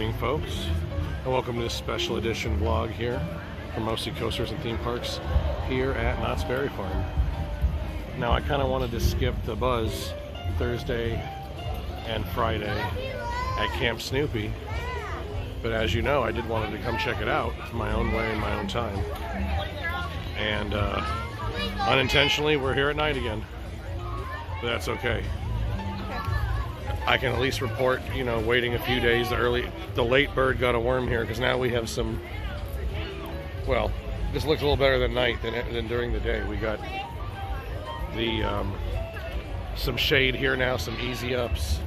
evening, folks, and welcome to this special edition vlog here from Mostly Coasters and Theme Parks here at Knott's Berry Farm. Now, I kind of wanted to skip the buzz Thursday and Friday at Camp Snoopy, but as you know, I did wanted to come check it out my own way in my own time, and unintentionally we're here at night again, but that's okay. I can at least report, you know, waiting a few days, the late bird got a worm here, because now we have some, well, this looks a little better than night than during the day. We got the some shade here now, some easy ups.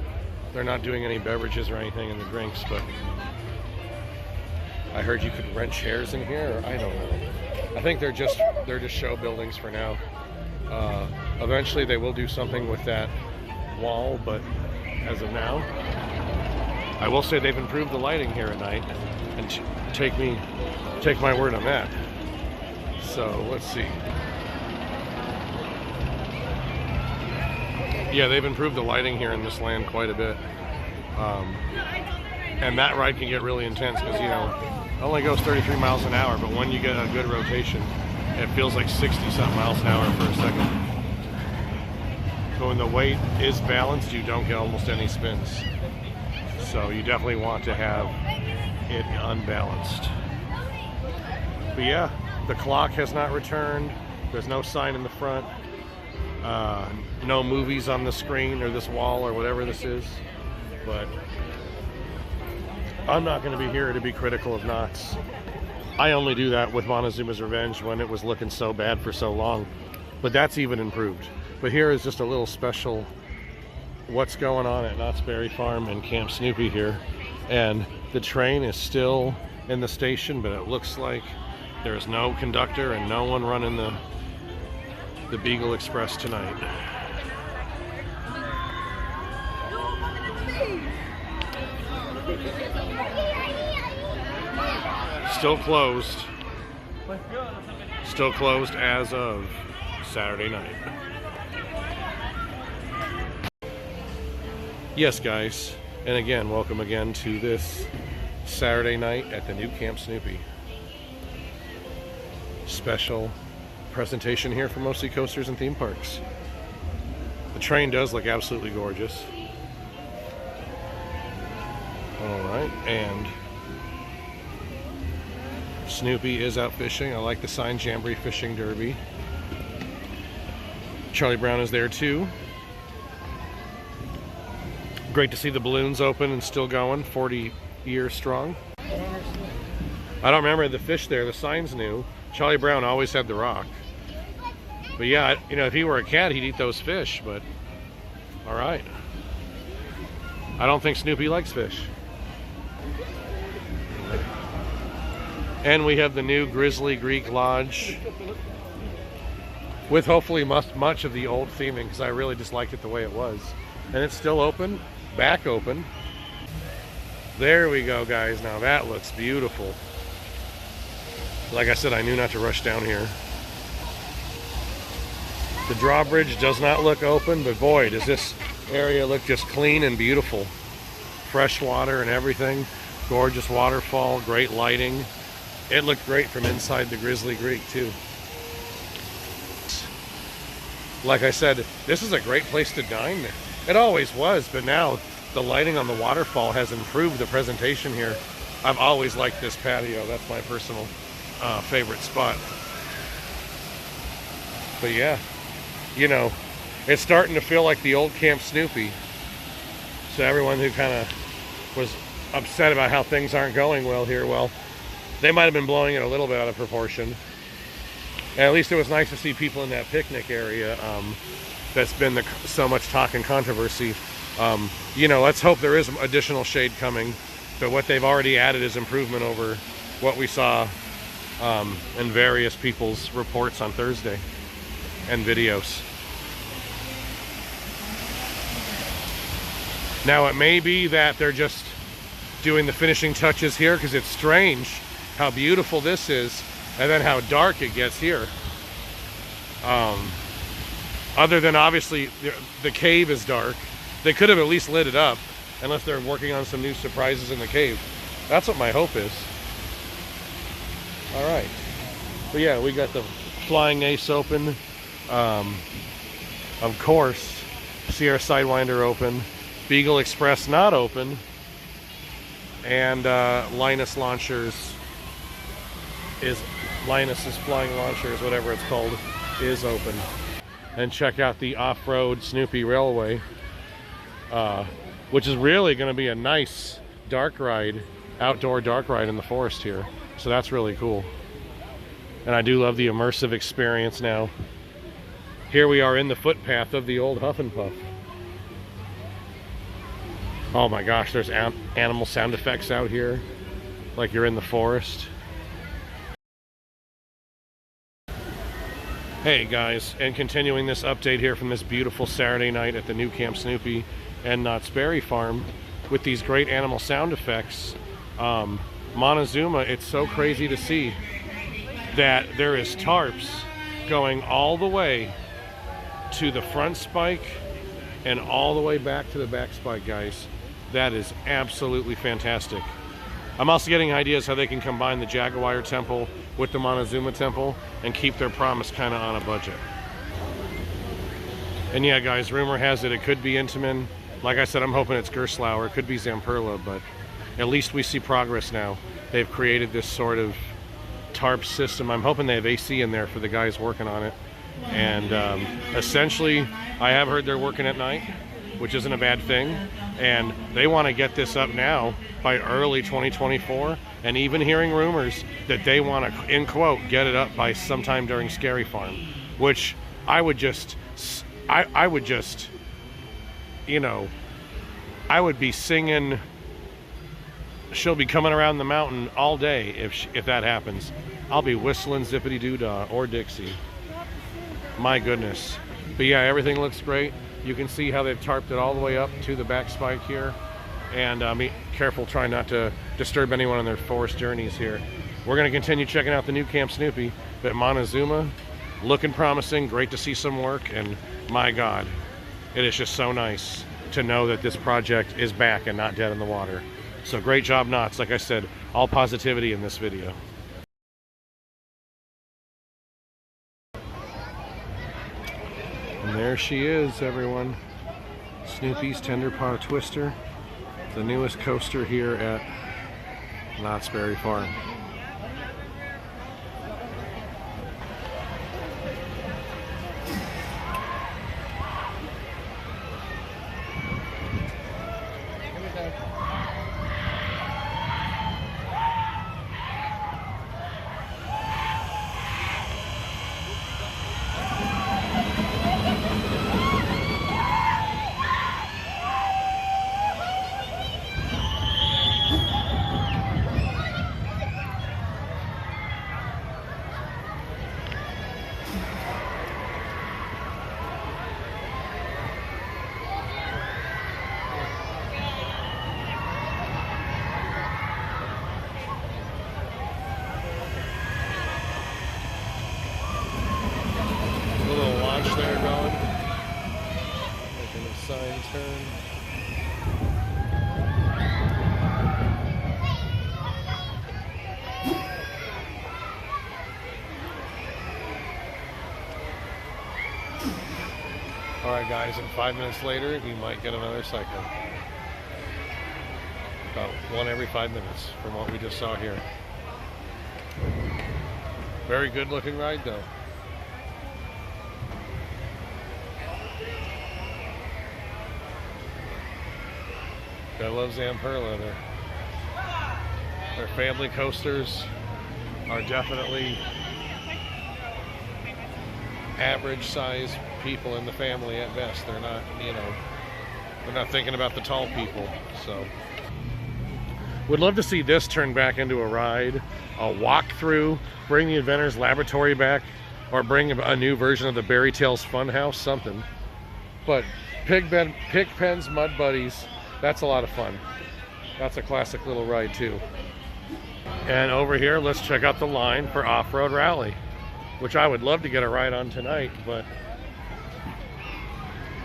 They're not doing any beverages or anything in the drinks, but I heard you could rent chairs in here, or I don't know. I think they're just show buildings for now. Eventually they will do something with that wall, but as of now, I will say they've improved the lighting here at night, and take my word on that. So let's see. Yeah, they've improved the lighting here in this land quite a bit, and that ride can get really intense because, you know, it only goes 33 miles an hour, but when you get a good rotation, it feels like 60-something miles an hour for a second. But when the weight is balanced, you don't get almost any spins. So you definitely want to have it unbalanced. But yeah, the clock has not returned. There's no sign in the front. No movies on the screen or this wall or whatever this is. But I'm not going to be here to be critical of Knott's. I only do that with Montezoomas Revenge when it was looking so bad for so long. But that's even improved. But here is just a little special what's going on at Knott's Berry Farm and Camp Snoopy here. And the train is still in the station, but it looks like there's no conductor and no one running the Beagle Express tonight. Still closed. Still closed as of Saturday night. Yes, guys, and again, welcome again to this Saturday night at the new Camp Snoopy. Special presentation here for Mostly Coasters and Theme Parks. The train does look absolutely gorgeous. Alright, and Snoopy is out fishing. I like the sign, Jamboree Fishing Derby. Charlie Brown is there too. Great to see the balloons open and still going, 40 years strong. I don't remember the fish there, the sign's new. Charlie Brown always had the rock. But yeah, you know, if he were a cat, he'd eat those fish, but all right. I don't think Snoopy likes fish. And we have the new Grizzly Greek Lodge with hopefully much of the old theming, because I really just liked it the way it was. And it's still open. Back open. There we go, guys. Now that looks beautiful. Like I said, I knew not to rush down here. The drawbridge does not look open, but boy, does this area look just clean and beautiful. Fresh water and everything. Gorgeous waterfall, great lighting. It looked great from inside the Grizzly Greek too. Like I said, this is a great place to dine there. It always was, but now the lighting on the waterfall has improved the presentation here. I've always liked this patio. That's my personal favorite spot. But yeah, you know, it's starting to feel like the old Camp Snoopy. So everyone who kind of was upset about how things aren't going well here, well, they might have been blowing it a little bit out of proportion. And at least it was nice to see people in that picnic area. That's been so much talk and controversy. You know, let's hope there is additional shade coming, but what they've already added is improvement over what we saw in various people's reports on Thursday and videos. Now, it may be that they're just doing the finishing touches here, because it's strange how beautiful this is and then how dark it gets here. Other than obviously the cave is dark. They could have at least lit it up, unless they're working on some new surprises in the cave. That's what my hope is. All right. But yeah, we got the Flying Ace open. Of course, Sierra Sidewinder open. Beagle Express not open. And Linus's Flying Launchers, whatever it's called, is open. And check out the off-road Snoopy Railway, which is really going to be a nice dark ride, outdoor dark ride in the forest here. So that's really cool. And I do love the immersive experience now. Here we are in the footpath of the old Huff and Puff. Oh my gosh, there's animal sound effects out here, like you're in the forest. Hey guys, and continuing this update here from this beautiful Saturday night at the new Camp Snoopy and Knott's Berry Farm with these great animal sound effects. Montezuma, it's so crazy to see that there is tarps going all the way to the front spike and all the way back to the back spike, guys. That is absolutely fantastic. I'm also getting ideas how they can combine the Jaguar Temple with the Montezuma Temple and keep their promise kind of on a budget. And yeah, guys, rumor has it could be Intamin. Like I said, I'm hoping it's Gerstlauer. It could be Zamperla, but at least we see progress now. They've created this sort of tarp system. I'm hoping they have AC in there for the guys working on it. And essentially, I have heard they're working at night, which isn't a bad thing. And they want to get this up now by early 2024. And even hearing rumors that they want to, in quote, get it up by sometime during Scary Farm, which I would just, you know, I would be singing She'll Be Coming Around the Mountain all day if that happens. I'll be whistling Zippity Doo Dah or Dixie. My goodness. But yeah, everything looks great. You can see how they've tarped it all the way up to the back spike here. And be careful, try not to disturb anyone on their forest journeys here. We're going to continue checking out the new Camp Snoopy. But Montezuma, looking promising. Great to see some work. And my God, it is just so nice to know that this project is back and not dead in the water. So great job, Knott's. Like I said, all positivity in this video. And there she is, everyone. Snoopy's Tender Paw Twister, the newest coaster here at Knott's Berry Farm. There going, making a sign turn. All right, guys, and 5 minutes later, you might get another cycle. About one every 5 minutes from what we just saw here. Very good looking ride, though. I love Zamperla. Their family coasters are definitely average size people in the family at best. They're not, you know, they're not thinking about the tall people. So would love to see this turn back into a ride, a walkthrough, bring the Inventor's Laboratory back, or bring a new version of the Berry Tales Funhouse, something. But Pigpen's Mud Buddies, that's a lot of fun. That's a classic little ride too. And over here, let's check out the line for Off-Road Rally, which I would love to get a ride on tonight, but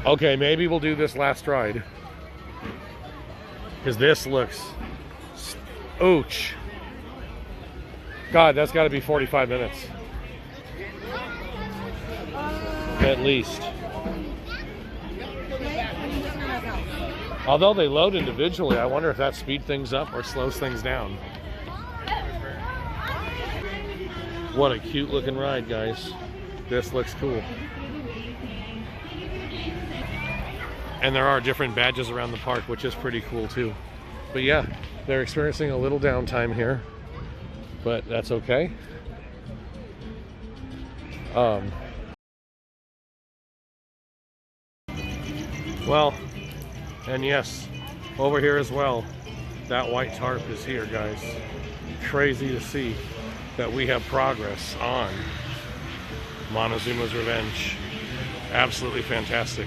okay, maybe we'll do this last ride, because this looks Ouch. God, that's got to be 45 minutes. At least. Although they load individually, I wonder if that speeds things up or slows things down. What a cute looking ride, guys. This looks cool. And there are different badges around the park, which is pretty cool too. But yeah, they're experiencing a little downtime here, but that's okay. Well, and yes, over here as well, that white tarp is here, guys. Crazy to see that we have progress on Montezoomas Revenge. Absolutely fantastic.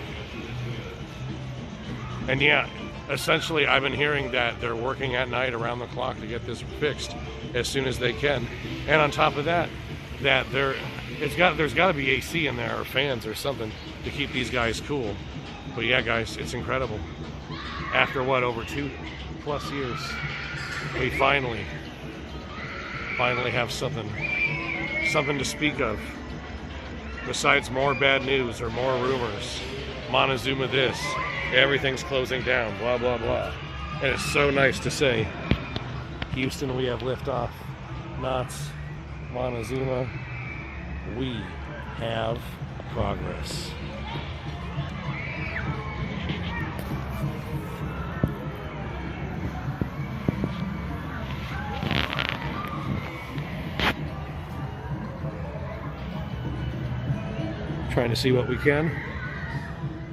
And yeah, essentially I've been hearing that they're working at night around the clock to get this fixed as soon as they can. And on top of that, there's got to be AC in there or fans or something to keep these guys cool. But yeah, guys, it's incredible. After what, over 2+ years, we finally have something to speak of. Besides more bad news or more rumors, Montezuma this, everything's closing down, blah, blah, blah. And it's so nice to say, Houston, we have liftoff. Knott's, Montezuma, we have progress. Trying to see what we can.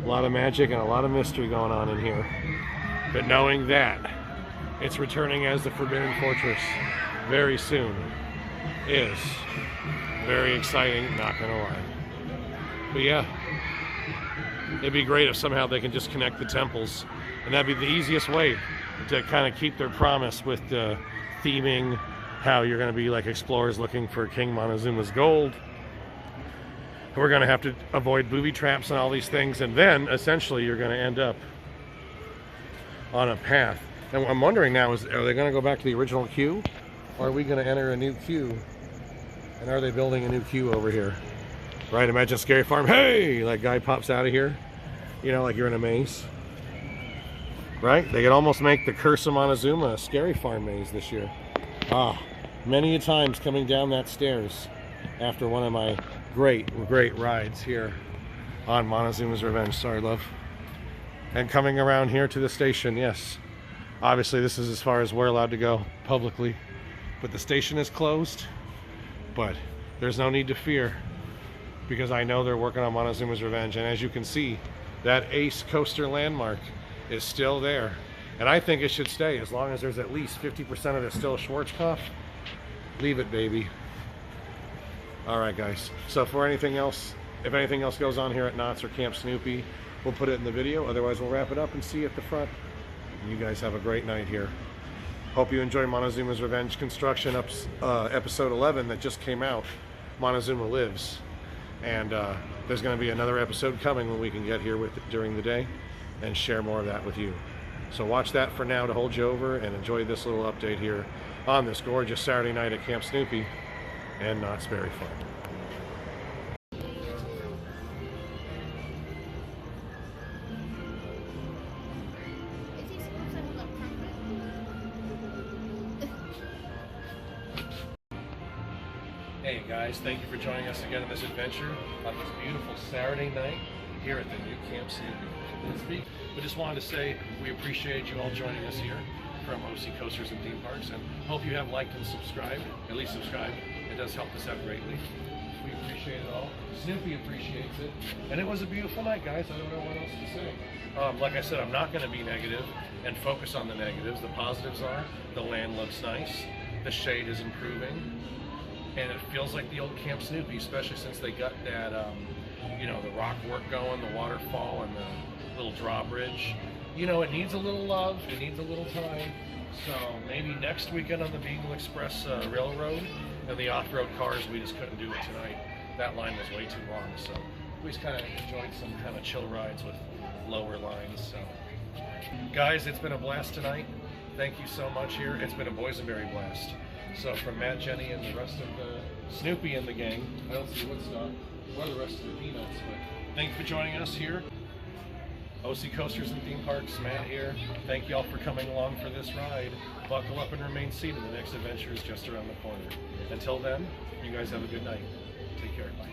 A lot of magic and a lot of mystery going on in here. But knowing that it's returning as the Forbidden Fortress very soon is very exciting, not gonna lie. But yeah, it'd be great if somehow they can just connect the temples, and that'd be the easiest way to kind of keep their promise with the theming, how you're gonna be like explorers looking for King Montezuma's gold. We're going to have to avoid booby traps and all these things, and then essentially you're going to end up on a path. And what I'm wondering now is, are they going to go back to the original queue, or are we going to enter a new queue? And are they building a new queue over here? Right, imagine Scary Farm, hey, that guy pops out of here, you know, like you're in a maze. Right, they could almost make the Curse of Montezuma a Scary Farm maze this year. Ah, many a times coming down that stairs after one of my great rides here on Montezoomas Revenge. Sorry, love. And coming around here to the station, yes. Obviously, this is as far as we're allowed to go publicly. But the station is closed. But there's no need to fear, because I know they're working on Montezoomas Revenge. And as you can see, that Ace Coaster landmark is still there. And I think it should stay as long as there's at least 50% of it still Schwarzkopf. Leave it, baby. Alright guys, so for anything else, if anything else goes on here at Knott's or Camp Snoopy, we'll put it in the video. Otherwise, we'll wrap it up and see you at the front. You guys have a great night here. Hope you enjoy Montezuma's Revenge construction episode 11 that just came out. Montezuma Lives. And there's going to be another episode coming when we can get here with it during the day and share more of that with you. So watch that for now to hold you over, and enjoy this little update here on this gorgeous Saturday night at Camp Snoopy and Knott's Berry Farm. Hey guys, thank you for joining us again in this adventure on this beautiful Saturday night here at the new Camp Snoopy. We just wanted to say we appreciate you all joining us here from OC Coasters and Theme Parks, and hope you have liked and subscribed, at least subscribe. It does help us out greatly. We appreciate it all. Snoopy appreciates it. And it was a beautiful night, guys. I don't know what else to say. Like I said, I'm not going to be negative and focus on the negatives. The positives are, the land looks nice, the shade is improving, and it feels like the old Camp Snoopy, especially since they got that, you know, the rock work going, the waterfall, and the little drawbridge. You know, it needs a little love, it needs a little time. So maybe next weekend on the Beagle Express Railroad and the off-road cars, we just couldn't do it tonight. That line was way too long, so we just kind of enjoyed some kind of chill rides with lower lines. So, guys, it's been a blast tonight. thank you so much here. It's been a boysenberry blast. So from Matt, Jenny, and the rest of the Snoopy and the gang, I don't see Woodstock or the rest of the Peanuts, but thank you for joining us here. OC Coasters and Theme Parks, Matt here. Thank you all for coming along for this ride. Buckle up and remain seated. The next adventure is just around the corner. Until then, you guys have a good night. Take care. Bye.